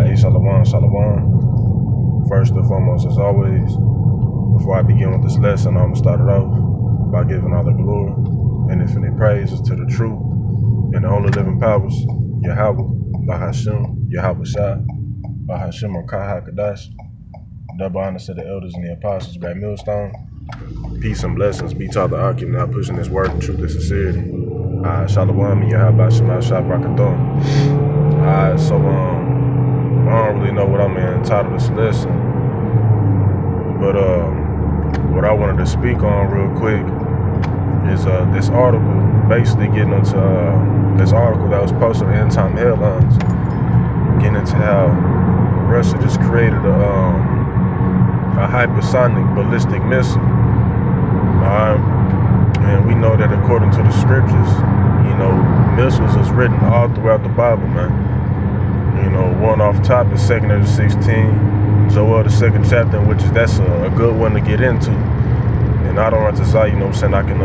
Hey, Shalom, Shalom. First and foremost, as always, before I begin with this lesson, I'm going to start it off by giving all the glory and infinite praises to the true and the only living powers, Yahweh, Bahashim, Yahweh Shah, Bahashim, or Kaha Kadash. Double honor to the elders and the apostles, Brad Millstone. Peace and blessings be taught the Akim, now pushing this word of truth and sincerity. Shalom, Yahweh Shema Shah Brakathon. So I don't really know what I'm entitled this lesson, but what I wanted to speak on real quick is this article, basically getting into this article that was posted in End Time Headlines, getting into how Russia just created a hypersonic ballistic missile. And we know that according to the scriptures, missiles is written all throughout the Bible, man. One off top is 2 Ezra 16, Joel the 2nd chapter, that's a good one to get into. And I don't want to say, I can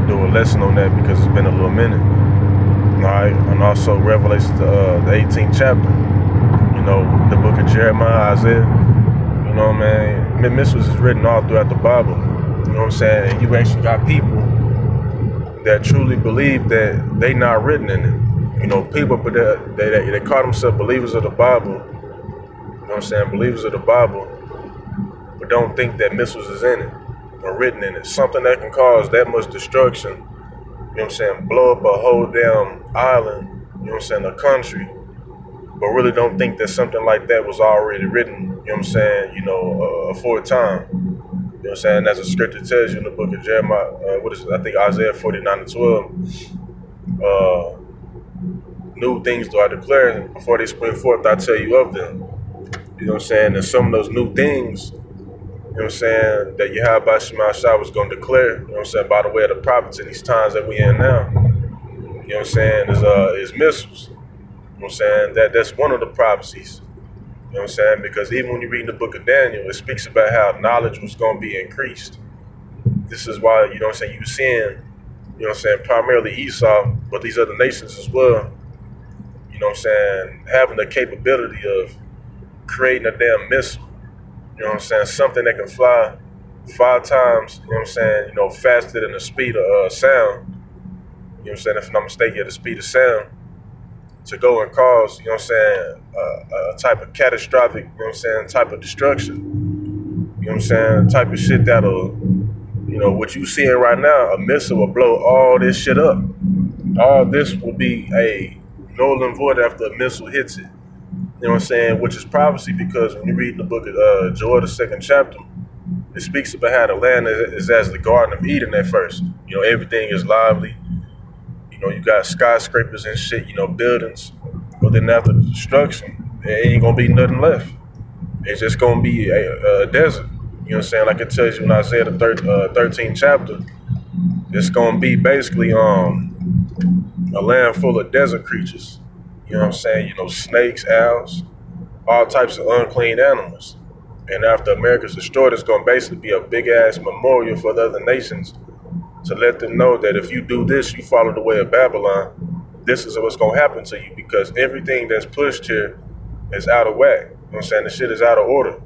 do a lesson on that because it's been a little minute. Alright, and also Revelation, the 18th chapter, the book of Jeremiah, Isaiah, man, missiles is written all throughout the Bible. You know what I'm saying? And you actually got people that truly believe that they not written in it. People, but they call themselves believers of the Bible. You know what I'm saying? Believers of the Bible, but don't think that missiles is in it or written in it. Something that can cause that much destruction. You know what I'm saying? Blow up a whole damn island. You know what I'm saying? A country, but really don't think that something like that was already written. You know what I'm saying? For a time. You know what I'm saying? As the scripture tells you in the book of Jeremiah, I think Isaiah 49:12. New things do I declare, before they spring forth, I tell you of them. You know what I'm saying? And some of those new things, you know what I'm saying, that Yahweh Shema Shah was going to declare, you know what I'm saying, by the way of the prophets in these times that we in now. You know what I'm saying? Is missiles. You know what I'm saying? That's one of the prophecies. You know what I'm saying? Because even when you read the book of Daniel, it speaks about how knowledge was going to be increased. This is why, you know what I'm saying, you're seeing, you know what I'm saying, primarily Esau, but these other nations as well, you know what I'm saying, having the capability of creating a damn missile. You know what I'm saying? Something that can fly 5 times, you know what I'm saying, faster than the speed of sound. You know what I'm saying? If I'm not mistaken, the speed of sound, to go and cause, you know what I'm saying, a type of catastrophic, you know what I'm saying, type of destruction. You know what I'm saying? Type of shit that'll, what you seeing right now, a missile will blow all this shit up. All this will be a null and void after a missile hits it. You know what I'm saying? Which is prophecy, because when you read the book of Joel the 2nd chapter, it speaks about how the land is as the Garden of Eden at first. Everything is lively. You got skyscrapers and shit, buildings. But then after the destruction, there ain't gonna be nothing left. It's just gonna be a desert. You know what I'm saying? Like it tells you in Isaiah the 13th chapter, it's gonna be basically a land full of desert creatures. You know what I'm saying? Snakes, owls, all types of unclean animals. And after America's destroyed, it's gonna basically be a big ass memorial for the other nations, to let them know that if you do this, you follow the way of Babylon, this is what's going to happen to you, because everything that's pushed here is out of whack. You know what I'm saying? The shit is out of order.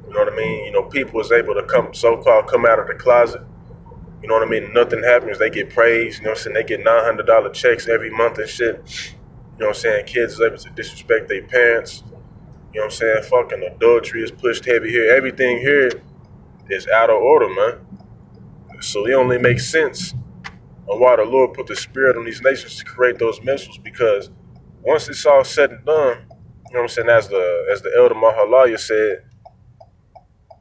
You know what I mean? People is able to so-called come out of the closet. You know what I mean? Nothing happens. They get praised. You know what I'm saying? They get $900 checks every month and shit. You know what I'm saying? Kids is able to disrespect their parents. You know what I'm saying? Fucking adultery is pushed heavy here. Everything here is out of order, man. So it only makes sense on why the Lord put the spirit on these nations to create those missiles, because once it's all said and done, you know what I'm saying, as the elder Mahalaya said,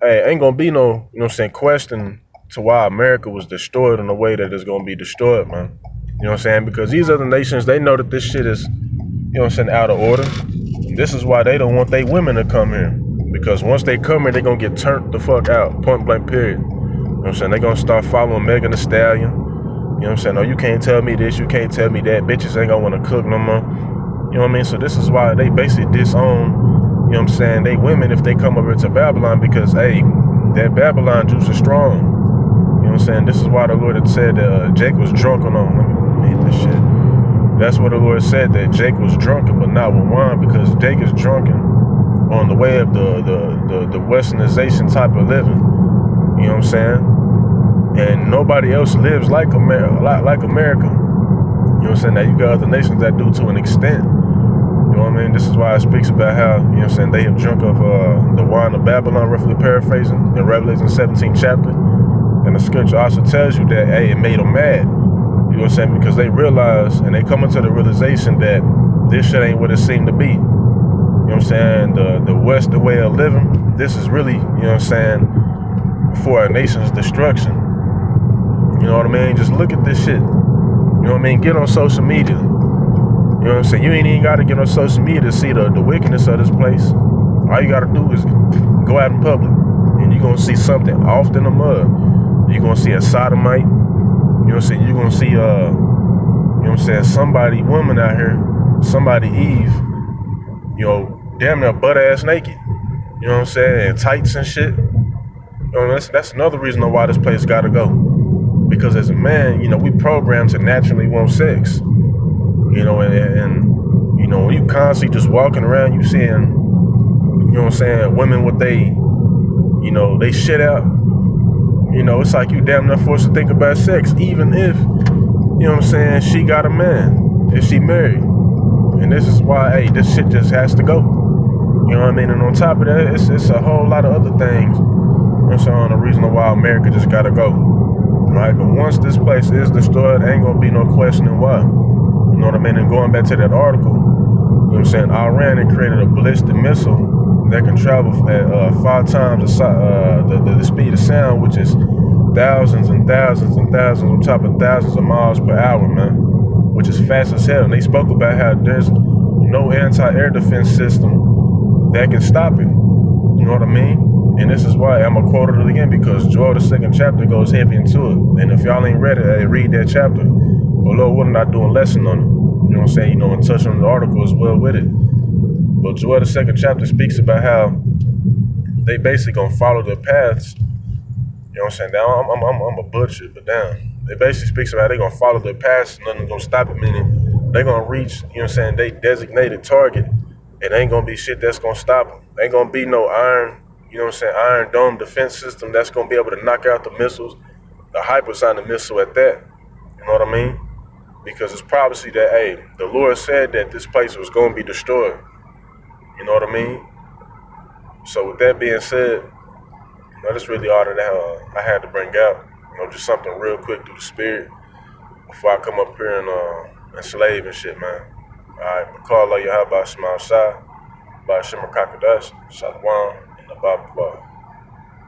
hey, ain't gonna be no, you know what I'm saying, question to why America was destroyed in the way that it's gonna be destroyed, man. You know what I'm saying? Because these other nations, they know that this shit is, you know what I'm saying, out of order. And this is why they don't want their women to come here. Because once they come here, they're gonna get turned the fuck out, point blank period. You know what I'm saying? They're gonna start following Megan Thee Stallion. You know what I'm saying? Oh, you can't tell me this, you can't tell me that. Bitches ain't gonna wanna cook no more. You know what I mean? So this is why they basically disown, you know what I'm saying, they women if they come over to Babylon, because, hey, that Babylon juice is strong. You know what I'm saying? This is why the Lord had said Jake was drunk on them. Let me hit this shit. That's what the Lord said, that Jake was drunken, but not with wine, because Jake is drunken on the way of the westernization type of living. You know what I'm saying? And nobody else lives like America. You know what I'm saying? Now you got other nations that do to an extent. You know what I mean? This is why it speaks about how, you know what I'm saying, they have drunk of the wine of Babylon, roughly paraphrasing, in Revelation 17th chapter. And the scripture also tells you that, hey, it made them mad. You know what I'm saying? Because they realize, and they come into the realization that this shit ain't what it seemed to be. You know what I'm saying? The Western way of living, this is really, you know what I'm saying, for our nation's destruction. You know what I mean? Just look at this shit. You know what I mean? Get on social media. You know what I'm saying? You ain't even got to get on social media to see the wickedness of this place. All you got to do is go out in public, and you're going to see something off in the mud. You're going to see a sodomite. You know what I'm saying? You're going to see, you know what I'm saying, somebody, woman out here, somebody Eve, you know, damn near butt-ass naked. You know what I'm saying? And tights and shit. You know, that's another reason why this place got to go. Because as a man, you know, we programmed to naturally want sex. You know, and you know, when you constantly just walking around, you seeing, you know what I'm saying, women with they, you know, they shit out. You know, it's like you damn near forced to think about sex, even if, you know what I'm saying, she got a man, if she married. And this is why, hey, this shit just has to go. You know what I mean? And on top of that, it's a whole lot of other things. You know what I'm saying? The reason why America just gotta go. Right? But once this place is destroyed, ain't gonna be no questioning why. You know what I mean? And going back to that article, you know what I'm saying, Iran had created a ballistic missile that can travel at 5 times the speed of sound, which is thousands and thousands and thousands on top of thousands of miles per hour, man, which is fast as hell. And they spoke about how there's no anti-air defense system that can stop it. You know what I mean? And this is why I'm going to quote it again, because Joel, the 2nd chapter, goes heavy into it. And if y'all ain't read it, hey, read that chapter. Although we're not doing a lesson on it. You know what I'm saying? You know, and touch on the article as well with it. But Joel, the 2nd chapter, speaks about how they basically going to follow their paths. You know what I'm saying? Now, I'm a butcher, but damn. They basically speaks about how they going to follow their paths, and nothing's going to stop it, meaning they going to reach, you know what I'm saying, they designated target. It ain't going to be shit that's going to stop them. Ain't going to be no iron, you know what I'm saying, Iron Dome defense system that's going to be able to knock out the missiles, the hypersonic missile at that. You know what I mean? Because it's prophecy that, hey, the Lord said that this place was going to be destroyed. You know what I mean? So with that being said, you know, that's really all that I had to bring out. You know, just something real quick through the spirit before I come up here and slave and shit, man. All right, McCall, how about Shema Shai, by Shimmer Kakadash, Shalom, and the Baba.